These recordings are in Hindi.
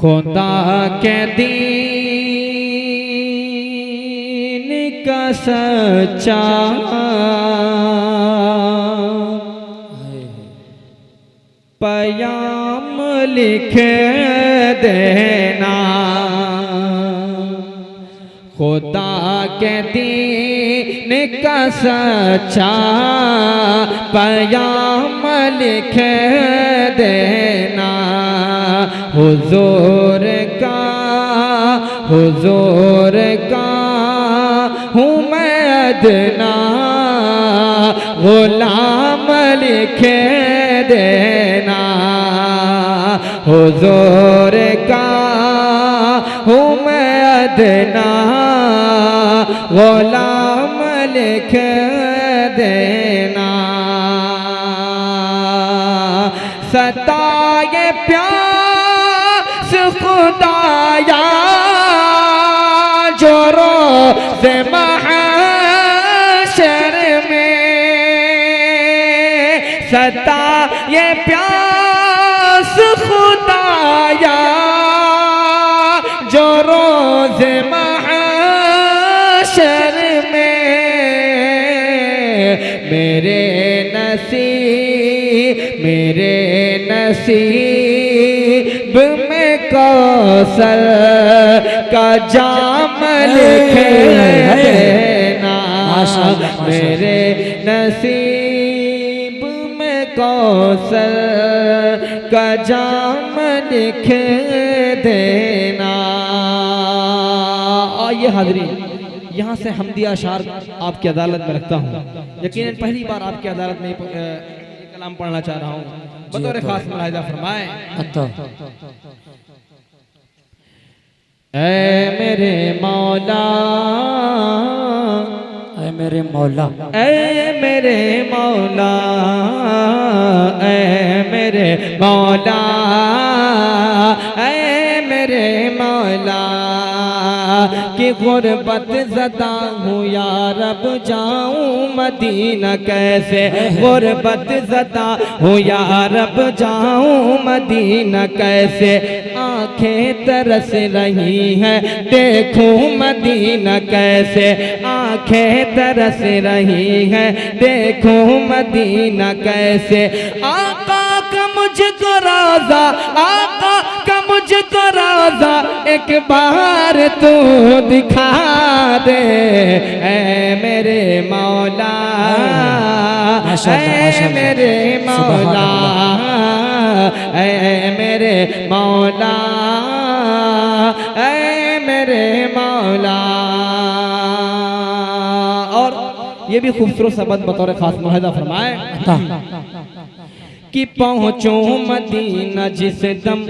खुदा के दीन का सच्चा पयाम लिख देना। खुदा के दीन का सच्चा पयाम लिख देना। हुजूर का हूँ मैं अदना गुलाम लिख देना। हुजूर का हूँ मैं अदना गुलाम लिख देना। सताए प्यास खुदाया जो रोज़ महशर में। सताए प्यास खुदाया जो रोज़ महशर में। मेरे नसीब में कौसर का जाम लिख देना। मेरे नसीब में कौसर का जाम लिख देना। आइए हाज़रीन, यहाँ से हमदिया अशार आपकी अदालत में रखता हूँ। यकीनन पहली बार आपकी अदालत में कलाम पढ़ना चाह रहा हूँ। बतौर खास मुलाहिज़ा फरमाएं। ऐ मेरे मौला, ऐ मेरे मौला, ऐ मेरे मौला, ऐ मेरे मौला, ऐ मेरे मौला कि गुर्बत ज़दा हूँ या रब जाऊँ मदीना कैसे। गुर्बत ज़दा हूँ या रब जाऊँ मदीना कैसे। आँखें तरस रही हैं देखूँ मदीना कैसे। आँखें तरस रही हैं देखूँ मदीना कैसे। आका का मुझको राज़ा, आका का मुझको राज़ा एक बार तू दिखा दे। ऐ मेरे मौला, ऐ मेरे मौला, ऐ मेरे मौला, ऐ मेरे मौला। और ये भी खूबसूरत सबद बतौर खास मुलाहिज़ा फरमाए कि पहुँचूं मदीना जिस दम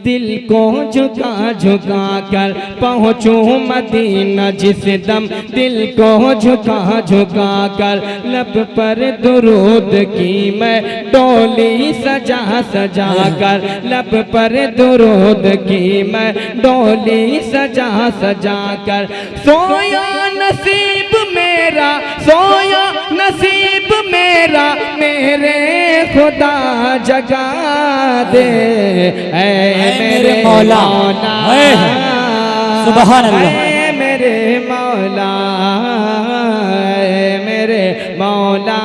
दिल को झुका झुका कर। पहुँचूं मदीना जिस दम दिल को झुका झुका कर। लब पर दुरूद की मैं डोली सजा सजा कर। लब पर दुरूद की मैं डोली सजा सजा कर। सोया नसीब मेरा, सोया नसीब मेरा मेरे खुदा जगा दे। ऐ मेरे मौला, सुभान अल्लाह, ऐ मेरे मौला, ऐ मेरे मौला,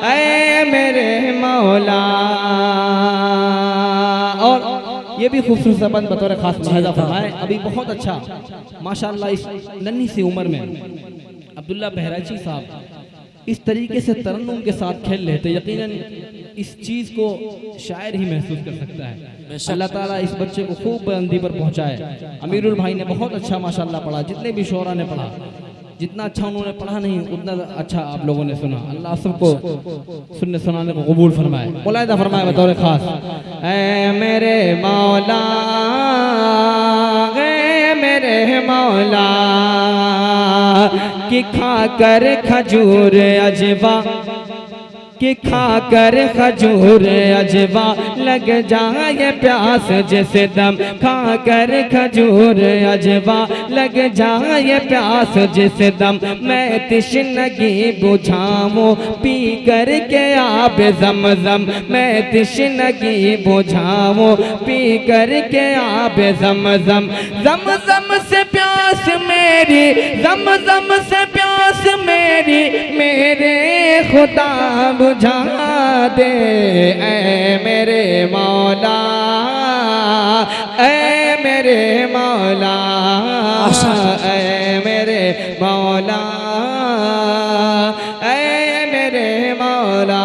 ऐ मेरे मौला। और ये भी खूबसूरत सबद बतौर खास मुलाहिज़ा फरमाए। अभी बहुत अच्छा माशाअल्लाह इस नन्ही सी उम्र में अब्दुल्ला बहराइची साहब इस तरीके से तरन्नुम के साथ खेल लेते। यकीनन इस चीज़ को शायर ही महसूस कर सकता है। अल्लाह ताला इस बच्चे को खूब बुलंदी पर पहुंचाए। अमीरुल भाई ने बहुत अच्छा माशाअल्लाह पढ़ा। जितने भी शोरा ने पढ़ा, जितना अच्छा उन्होंने पढ़ा नहीं उतना अच्छा आप लोगों ने सुना। अल्लाह सबको सुनने सुनाने को कबूल फरमाए। मुलाहिज़ा फरमाए बतौर खास। ऐ मेरे मौला, ऐ मेरे मौला कि खा कर खजूर अजवा कि खाकर खजूर अजवा लग जाए प्यास जैसे दम, खाकर खजूर अजवा लग जाए प्यास जैसे दम, मैं तिश्नगी बुझाऊं पी कर के आब ज़मज़म, मैं तिश्नगी बुझाऊं पी कर के आब ज़मज़म, ज़मज़म से प्यास मेरी, ज़मज़म से प्यास मेरी, मेरे खुदा बुझा दे ऐ मेरे मौला, ऐ मेरे मौला, ऐ मेरे मौला, ऐ मेरे मौला।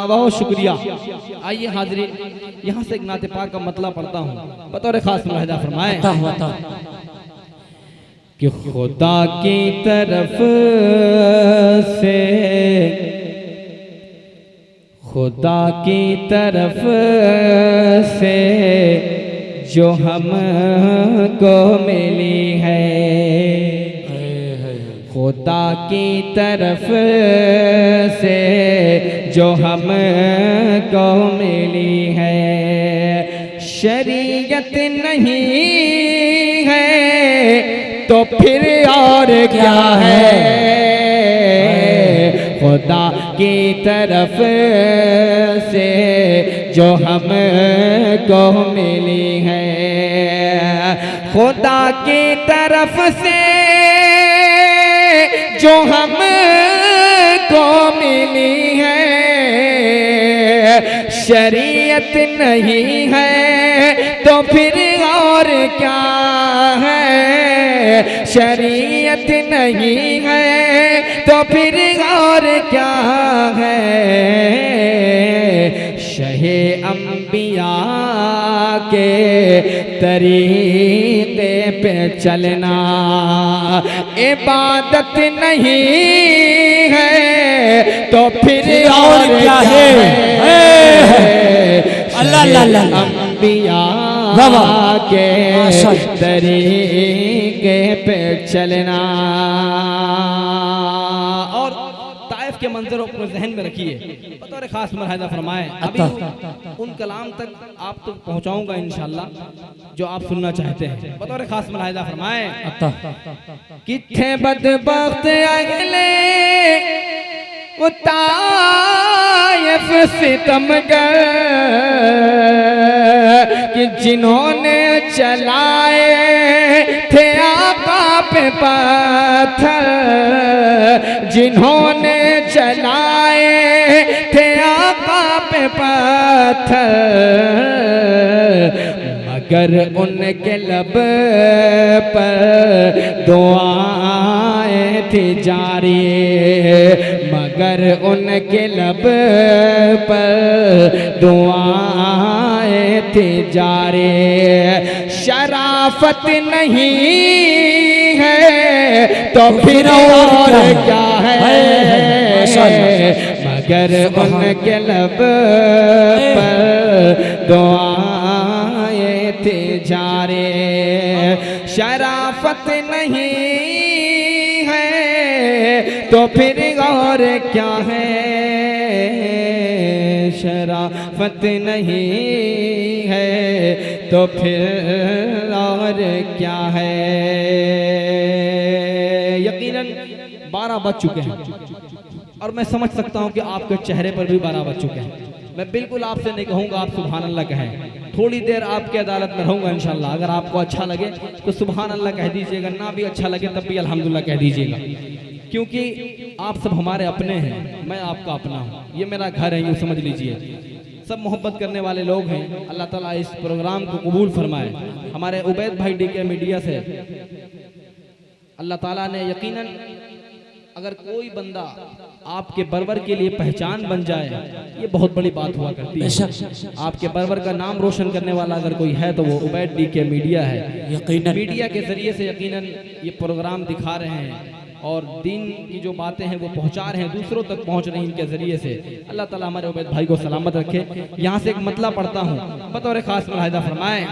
बहुत शुक्रिया। आइए हाज़रीन, यहाँ से एक नाते पाक का मतलब पढ़ता हूँ, बतौर खास मुलाहिज़ा फरमाएं कि खुदा की तरफ से, खुदा की तरफ से जो हमको मिली है, खुदा की तरफ से जो हमको मिली है, शरीयत नहीं है तो फिर और क्या है, खुदा की तरफ से जो हमको मिली है, खुदा की तरफ से जो हमको मिली है, शरीयत नहीं है तो फिर और क्या है, शरीयत नहीं है तो फिर और क्या है, शहे अंबिया के तरीके पे चलना इबादत नहीं है तो फिर और क्या है, अल्लाह अल्लाह अंबिया के तरीके पे चलना। और ताइफ के मंजरों को जहन में रखिए, बतौर खास मुलाहिज़ा फरमाएं। अभी उन कलाम तक आप तक पहुंचाऊंगा इंशाअल्लाह जो आप सुनना चाहते हैं। बतौर खास मुलाहिज़ा फरमाएं। कितने बदबख्त अगले वो ताइफ सितमगर कि जिन्होंने चलाए थे आका पे पत्थर, जिन्होंने चलाए थे आका पे पत्थर, मगर उनके लब पर दुआएं थी जारी, मगर उनके लब पर दुआएं थी जारी, शराफत नहीं है तो फिर और क्या है, मगर उनके लब पर दुआएं थी जारी, शराफत नहीं है तो फिर और क्या है, शराफत नहीं है तो फिर और क्या है। यकीनन 12 बज चुके हैं और मैं समझ सकता हूं कि आपके चेहरे पर भी 12 बज चुके हैं। मैं बिल्कुल आपसे नहीं कहूंगा आप सुभान अल्लाह कहें, थोड़ी देर आपकी अदालत में रहूंगा इंशाल्लाह। अगर आपको अच्छा लगे तो सुभान अल्लाह कह दीजिएगा, ना भी अच्छा लगे तब भी अल्हम्दुलिल्लाह कह दीजिएगा, क्योंकि आप सब हमारे अपने हैं, मैं आपका अपना हूँ, ये मेरा घर है, यूँ समझ लीजिए। सब मोहब्बत करने वाले लोग हैं, अल्लाह ताला इस प्रोग्राम को कबूल फरमाए। हमारे उबैद भाई डीके मीडिया से अल्लाह ताला ने यकीनन अगर कोई बंदा आपके बरबर के लिए पहचान बन जाए, ये बहुत बड़ी बात हुआ करती है। आपके बरबर का नाम रोशन करने वाला अगर कोई है तो वो उबैद डीके मीडिया है। यकीनन मीडिया के जरिए से यकीनन ये प्रोग्राम दिखा रहे हैं और दीन की जो बातें हैं वो पहुंचा रहे हैं, दूसरों तक पहुंच रही हैं इनके जरिए से। अल्लाह ताला हमारे उबैद भाई को सलामत रखे। यहाँ से एक मतलब पढ़ता हूँ, बतौर खास मुलाहिज़ा फरमाएं।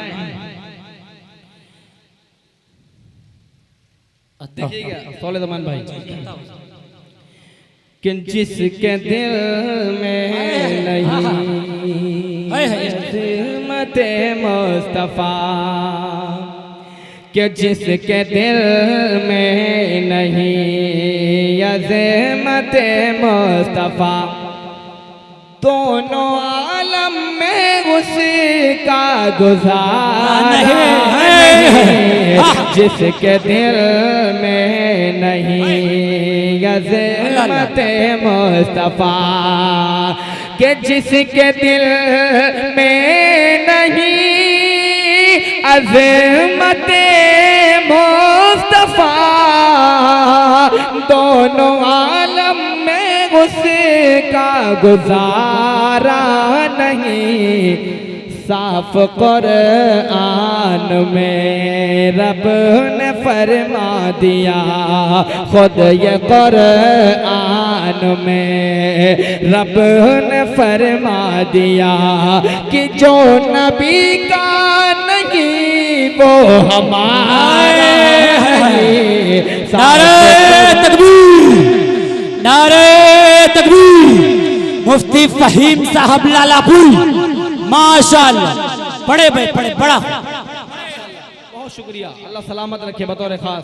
देखिएगा सौले ज़मान भाई, कि जिसके दिल में नहीं अज़मत मुस्तफ़ा, कि जिसके दिल में नहीं अज़मत मुस्तफ़ा, दोनों आलम में उसका गुज़ारा नहीं। जिसके दिल में नहीं अज़मत मुस्तफ़ा, कि जिसके दिल में नहीं अज़मत मुस्तफ़ा, दोनों आलम में उसका गुज़ारा नहीं। साफ कुरआन में रब ने फरमा दिया, खुद ये कुरआन में रब ने फरमा दिया कि जो नबी का नहीं वो हमारा है। नारे तकबीर, नारे तकबीर। मुफ्ती फहीम साहब लालापुर, माशाअल्लाह, बड़े बड़े बड़ा, बहुत शुक्रिया, अल्लाह सलामत रखे बतौर खास।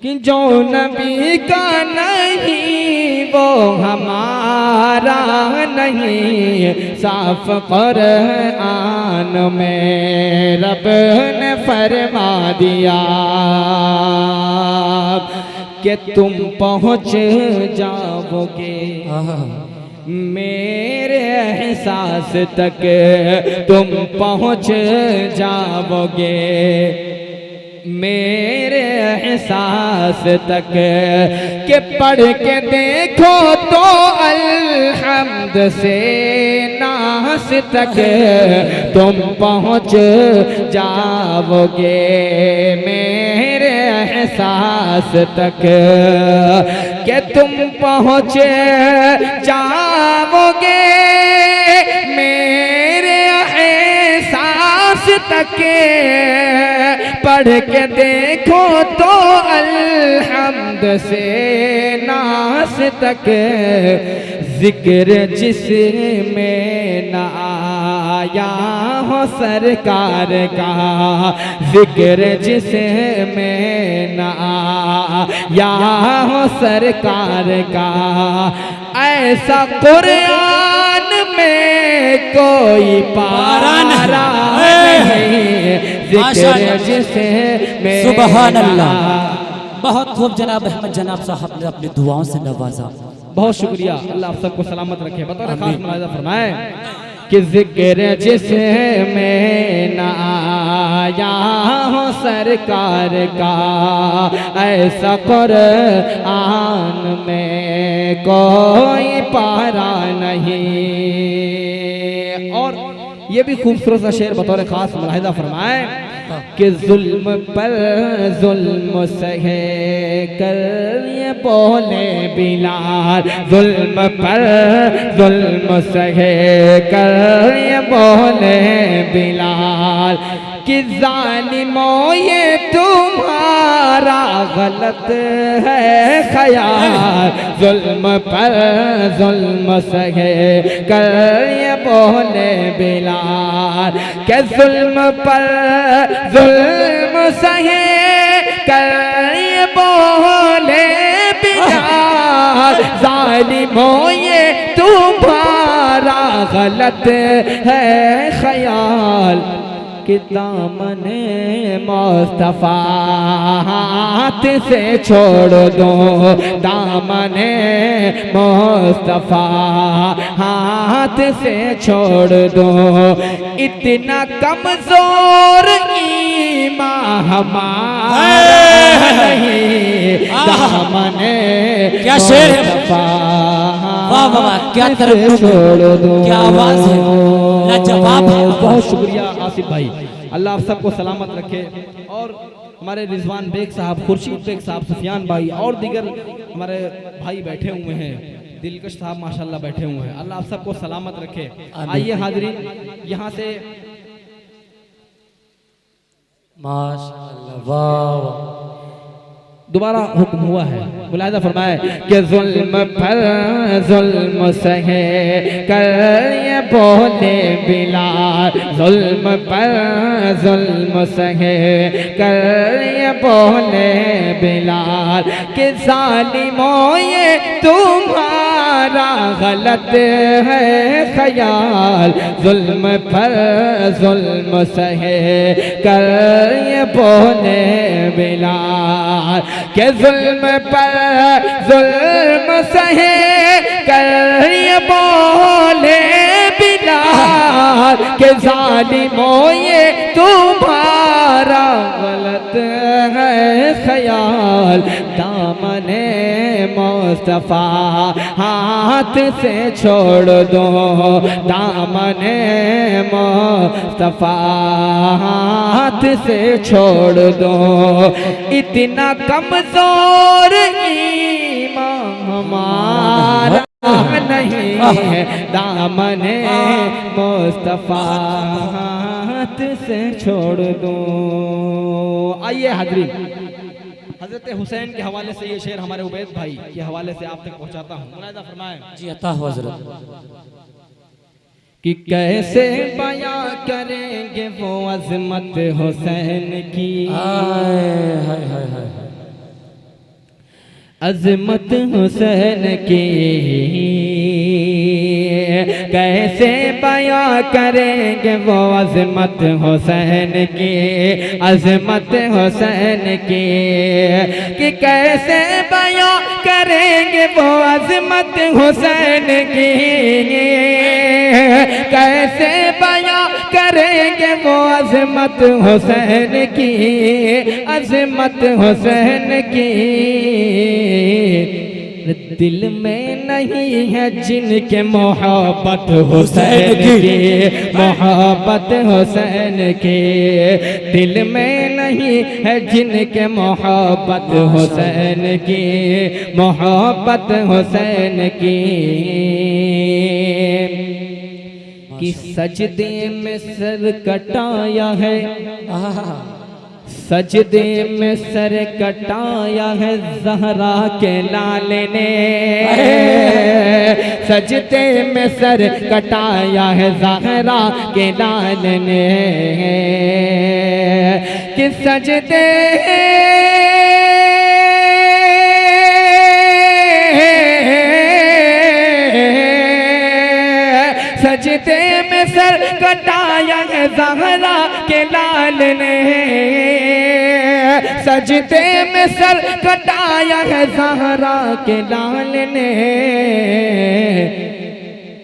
कि जो नबी का नहीं वो हमारा नहीं। साफ कुरआन में रब ने फरमा दिया कि तुम पहुँच जाओगे मेरे एहसास तक, तुम पहुँच जाओगे मेरे एहसास तक। के पढ़ के देखो तो अल्हम्द से नास तक, तुम पहुँच जाओगे मेरे एहसास तक। कि तुम पहुँच जाओगे मेरे एहसास तक। पढ़ के देखो तो अल्हम्द से नास तक। जिक्र जिसमें न आया हो सरकार का, जिक्र जिसमें न आया हो सरकार का, ऐसा कुरान में कोई पारा नहीं। जिक्र जिसमें सुभान अल्लाह। बहुत खूब जनाब अहमद जनाब साहब ने अपनी दुआओं से नवाजा। बहुत शुक्रिया, अल्लाह आप सबको सलामत रखे। बतौर खास मुलाहिज़ा फरमाए कि जिक्र जिसमें न आया हो सरकार का, ऐसा कुरान में कोई पारा नहीं। और ये भी खूबसूरत सा शेर बतौर खास मुलाहिज़ा फरमाए कि जुल्म पर जुल्म सहे कर ये बोले बिलाल, जुल्म पर जुल्म सहे कर ये बोले बिलाल। कि ज़ालिमों ये तुम्हारा गलत है ख़याल, जुल्म पर जुल्म सहे कर ये बोले बिलाल। के जुल्म पर जुल्म सहे कर ये बोले बिलाल। ज़ालिमों ये तुम्हारा गलत है ख़याल। कि दामने मुस्तफ़ा हाथ से छोड़ दो, दामने मुस्तफ़ा हाथ से छोड़ दो। इतना कमज़ोर ईमान हमारा नहीं। दामने क्या शेर है, वाह वाह, क्या तरफ छोड़ दो, क्या आवाज है, लाजवाब है। बहुत शुक्रिया आसिफ भाई, अल्लाह आप सबको सलामत रखे। और हमारे रिजवान बेग साहब, खुर्शीद बेग साहब, सुफियान भाई और दीगर हमारे भाई बैठे हुए हैं, दिलकश साहब माशाल्लाह बैठे हुए हैं, अल्लाह आप सबको सलामत रखे। आइए हाज़रीन, यहाँ से माशाल्लाह, वाह। दोबारा हुक्म हुआ है, मुलाहिजा फरमाए कि जुल्म पर जुल्म सहे कर ये बोले बिलाल, जुल्म पर जुल्म सहे कर ये बोले बिलाल कि जालिमों ये तुम्हारा गलत है ख्याल, जुल्म पर जुल्म सहे कर ये बोले बिलाल के जुल्म पर जुल्म सहे कर ये बोले बिलाल के जालिमों ये तुम्हारा गलत है ख्याल, दामने मुस्तफा हाथ से छोड़ दो, दामने मुस्तफा हाथ से छोड़ दो, इतना कमजोर ईमान हमारा नहीं है, दामने मुस्तफा हाथ से छोड़ दो। आइए हाज़रीन, हजरत हुसैन के हवाले से ये शेर हमारे उबैद भाई के हवाले से आप तक पहुंचाता हूँ, मुलाहिजा फरमाएं। जी अता हो हजरत। कि कैसे बयां करेंगे वो अजमत हुसैन की, हाय हाय हाय हाय, अजमत हुसैन की कैसे बयां करेंगे वो अजमत हुसैन की, अजमत हुसैन की कि कैसे बयां करेंगे वो अजमत हुसैन की, कैसे बयां करेंगे वो अजमत हुसैन की, अजमत हुसैन की। दिल में नहीं है जिनके मोहब्बत हुसैन की, मोहब्बत हुसैन की, दिल में नहीं है जिनके मोहब्बत हुसैन की, मोहब्बत हुसैन की। कि सजदे में सर कटाया है, सजदे में सर कटाया है ज़हरा के लाल ने, सजदे में सर कटाया है ज़हरा के लाल ने, कि सजदे सजदे में सर कटाया है ज़हरा के लाल ने, सजदे में सर कटाया है ज़हरा के लाल ने,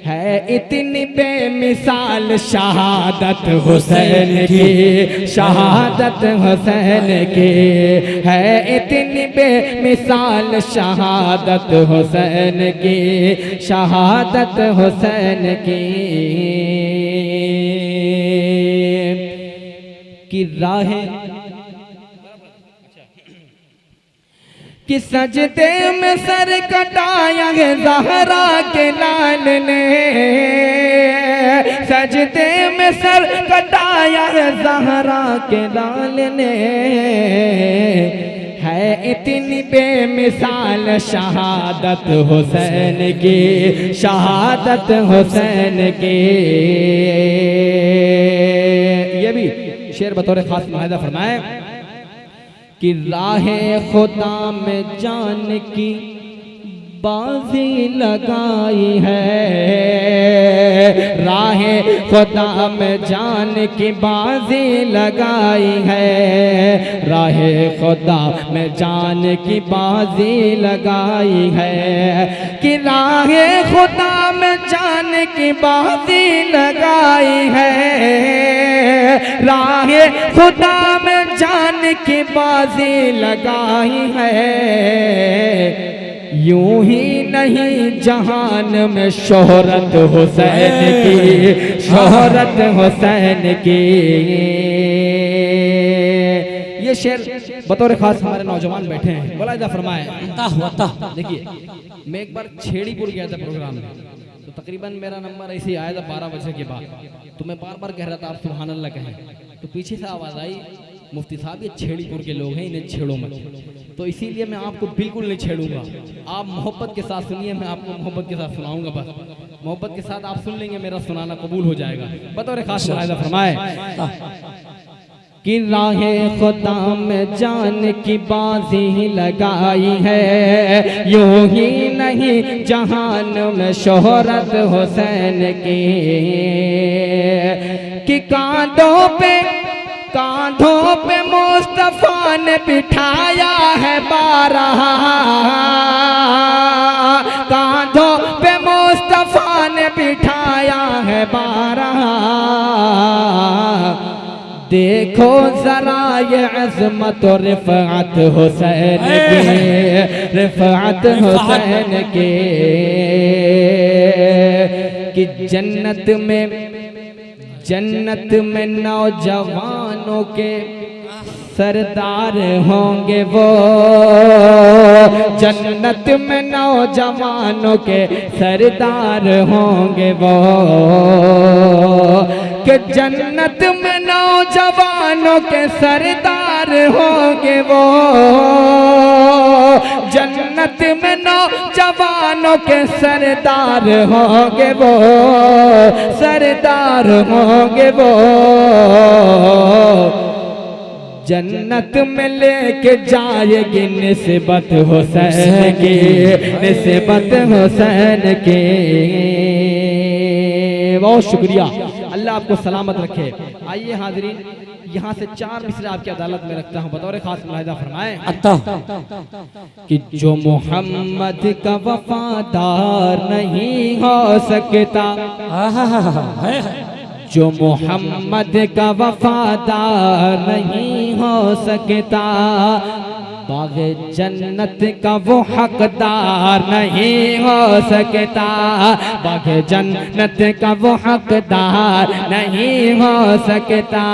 है इतनी बेमिसाल शहादत हुसैन की, शहादत हुसैन की, है इतनी बेमिसाल शहादत हुसैन की, शहादत हुसैन की। कि राहे कि सजदे में सर कटाया है ज़हरा के लाल ने, सजदे में सर कटाया है ज़हरा के लाल ने, है इतनी बेमिसाल शहादत हुसैन की, शहादत हुसैन की। ये भी शेर बतौर खास मुलाहिजा फरमाए कि राहे खुदा में जान की बाजी लगाई है, राहे खुदा में जान की बाजी लगाई है, राहे खुदा में जान की बाजी लगाई है, कि राहे खुदा में जान की बाजी लगाई है, राहे खुदा में जान की बाजी लगाई है। यूं ही नहीं जहान में शोहरत हुसैन की, शोहरत हुसैन की। ये शेर बतौर खास हमारे नौजवान बैठे हैं, मुलाहिजा फरमाए। देखिए, मैं एक बार छेड़ीपुर गया था प्रोग्राम में, तो तकरीबन मेरा नंबर ऐसे ही आया था 12 बजे के बाद, तो मैं बार बार कह रहा था आप सुभान अल्लाह कहें, तो पीछे से आवाज़ आई मुफ्ती साहब ये छेड़ीपुर के लोग हैं, इन्हें छेड़ो मत। तो इसीलिए मैं आपको बिल्कुल नहीं छेड़ूंगा, आप मोहब्बत के साथ सुनिए, मैं आपको मोहब्बत के साथ सुनाऊंगा। बस मोहब्बत के साथ आप सुन लेंगे, मेरा सुनाना कबूल हो जाएगा। बतौर खास मुलाहिजा फरमाए कि राहे खुदा में जान की बाजी लगाई है, यूं ही नहीं जहान में शोहरत हुसैन की, कि कांधों पे मुस्तफा ने बिठाया है बारह, कांधों पे मुस्तफा ने बिठाया है बारह। देखो जरा ये अज़मत और रिफ़अत हुसैन के, रिफ़अत हुसैन के, कि जन्नत में नौजवानों के सरदार होंगे वो, जन्नत में नौजवानों के सरदार होंगे वो, कि जन्नत में नौजवानों के सरदार होंगे वो, जन्नत में नौजवानों के सरदार होंगे वो, सरदार होंगे वो। जन्नत में लेके जाएगी निस्बत हुसैन की, निस्बत हुसैन की। बहुत शुक्रिया, अल्लाह आपको सलामत रखे। आइए हाज़रीन, यहाँ से 4 मिसरे आपकी अदालत में रखता हूँ, बतौर खास मुलाहिजा फरमाएं कि जो मोहम्मद का वफादार नहीं हो सकता, जो मोहम्मद का वफादार नहीं हो सकता, बाग़े जन्नत का वो हकदार नहीं हो सकता, बाग़े जन्नत का वो हकदार नहीं हो सकता,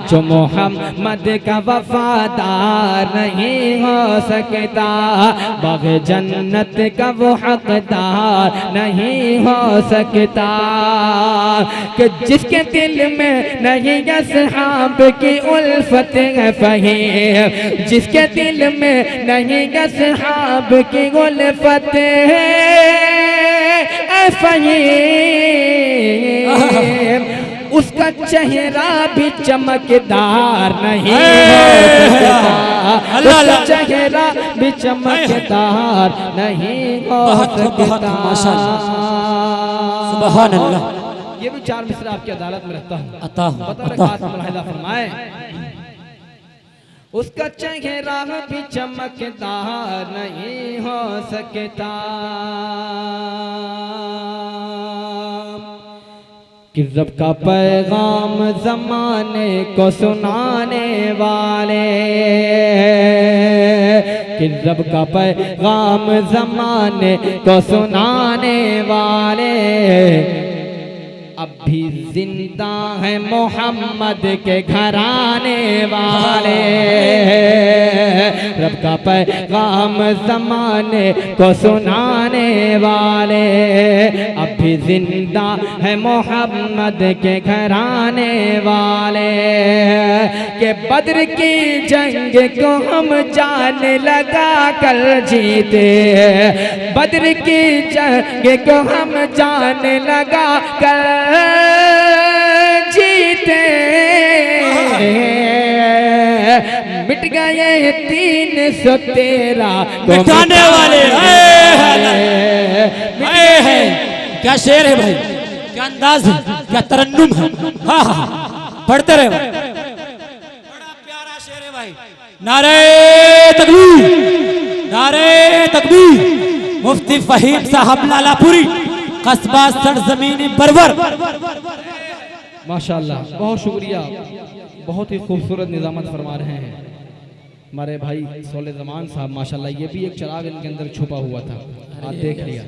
जो मोहम्मद का वफादार नहीं हो सकता, बाग़े जन्नत का वो हकदार नहीं हो सकता, कि जिसके दिल में नहीं असहाब की उल्फत है फ़हीम, जिसके दिल में नहीं असहाब की उल्फत है फ़हीम, उसका चेहरा भी चमकदार नहीं हो सकता, उसका चेहरा भी चमकदार नहीं हो सकता। सुभान अल्लाह। ये भी 4 मिसरे आपकी अदालत में रखता हूँ, बतौर खास मुलाहिजा फरमाए। उसका चेहरा भी चमकदार नहीं हो सकता, कि रब का पैगाम ज़माने को सुनाने वाले, कि रब का पैगाम ज़माने को सुनाने वाले, अब भी जिंदा है मोहम्मद के घराने वाले, रब का पैगाम ज़माने को सुनाने वाले, अब भी जिंदा है मोहम्मद के घराने वाले, के बद्र की जंग को हम जान लगा कर जीते, बद्र की जंग को हम जान लगा कर जीते, मिट गए 313 मिटाने वाले। क्या शेर है भाई, क्या अंदाज है, क्या तरन्नुम है। हाँ हाँ पढ़ते रहे, बड़ा प्यारा शेर है भाई। नारे तकबीर, नारे तकबीर। मुफ्ती फहीम साहब लालापुरी, कस्बा सरजमीन परवर। माशाअल्लाह, बहुत शुक्रिया, बहुत ही खूबसूरत निज़ामत फरमा रहे हैं हमारे भाई सोले ज़मान साहब। माशाअल्लाह, ये भी एक चिराग इनके अंदर छुपा हुआ था, आप देख लिया।